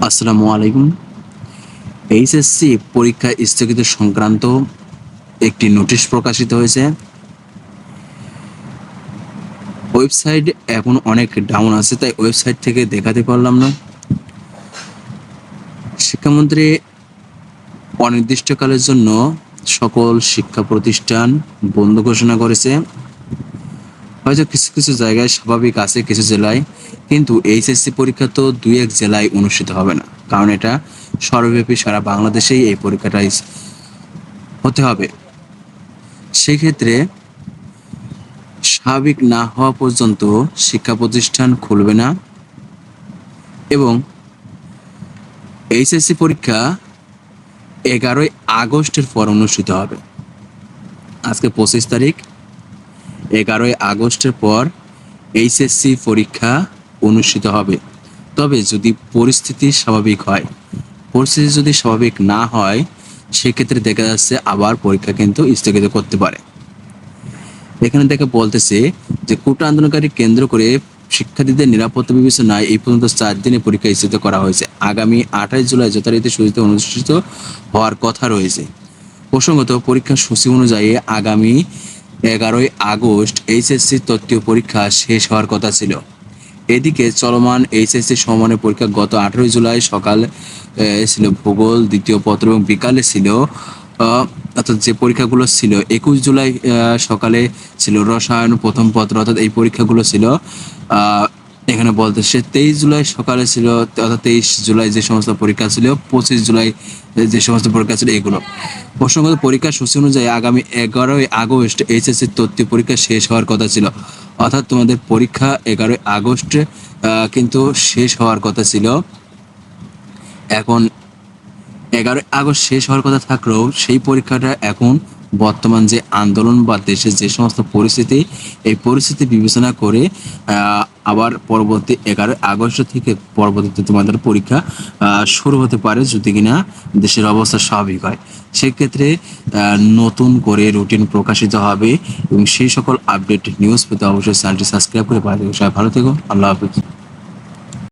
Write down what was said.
আসসালামু আলাইকুম। এইচএসসি পরীক্ষা স্থগিত সংক্রান্ত একটি নোটিশ প্রকাশিত হয়েছে। ওয়েবসাইট এখন অনেক ডাউন আছে, তাই ওয়েবসাইট থেকে দেখাতে পারলাম না। শিক্ষামন্ত্রী অনির্দিষ্টকালের জন্য সকল শিক্ষা প্রতিষ্ঠান বন্ধ ঘোষণা করেছে। হয়তো কিছু কিছু জায়গায় স্বাভাবিক আছে, কিছু জেলায়, কিন্তু এইচএসসি পরীক্ষা তো 2-1 জেলায় অনুষ্ঠিত হবে না, কারণ এটা সর্বব্যাপী সারা বাংলাদেশেই এই পরীক্ষাটাই হতে হবে। সেক্ষেত্রে স্বাভাবিক না হওয়া পর্যন্ত শিক্ষা প্রতিষ্ঠান খুলবে না এবং এইচএসসি পরীক্ষা 11ই আগস্টের পর অনুষ্ঠিত হবে। আজকে 25 তারিখ, 11ই আগস্টের পর এইচএসসি পরীক্ষা অনুষ্ঠিত হবে। তবে যদি পরিস্থিতি স্বাভাবিক হয়, পরিস্থিতি যদি স্বাভাবিক না হয়, সেক্ষেত্রে দেখা যাচ্ছে আবার পরীক্ষা কিন্তু স্থগিত করতে পারে। এখানে থেকে বলতেছে যে কোটা আন্দোলনকারী কেন্দ্র করে শিক্ষার্থীদের নিরাপত্তা বিবেচনায় এই পর্যন্ত 4 দিনে পরীক্ষা স্থগিত করা হয়েছে। আগামী 28 জুলাই যথারীতি সূচিতে অনুষ্ঠিত হওয়ার কথা রয়েছে। প্রসঙ্গত, পরীক্ষার সূচি অনুযায়ী আগামী 11ই আগস্ট এইচএসসি তৃতীয় পরীক্ষা শেষ হওয়ার কথা ছিল। এদিকে চলমান এইচএসসি সমমানের পরীক্ষা গত 18 জুলাই সকালে ছিল ভূগোল দ্বিতীয় পত্র এবং বিকালে ছিল অর্থাৎ যে পরীক্ষাগুলো ছিল 21 জুলাই সকালে ছিল রসায়ন প্রথম পত্র, অর্থাৎ এই পরীক্ষাগুলো ছিল এখানে বলতেছে 23 জুলাই সকালে ছিল, অর্থাৎ 23 জুলাই যে সমস্ত পরীক্ষা ছিল, 25 জুলাই যে সমস্ত পরীক্ষা ছিল এগুলো। প্রসঙ্গত, পরীক্ষার সূচি অনুযায়ী আগামী 11ই আগস্ট এইচএসসি তৃতীয় পরীক্ষা শেষ হওয়ার কথা ছিল, অর্থাৎ তোমাদের পরীক্ষা 11ই আগস্ট কিন্তু শেষ হওয়ার কথা ছিল। এখন 11ই আগস্ট শেষ হওয়ার কথা থাকলেও সেই পরীক্ষাটা এখন বর্তমান যে আন্দোলন বা দেশের যে সমস্ত পরিস্থিতি, এই পরিস্থিতি বিবেচনা করে আবার পরবর্তী 11ই আগস্ট থেকে পরবর্তীতে তোমাদের পরীক্ষা শুরু হতে পারে, যদি কিনা দেশের অবস্থা স্বাভাবিক হয়। সেক্ষেত্রে নতুন করে রুটিন প্রকাশিত হবে এবং সেই সকল আপডেট নিউজ পেতে অবশ্যই চ্যানেলটি সাবস্ক্রাইব করে পাঠিয়ে। সবাই ভালো থেকো, আল্লাহ হাফিজ।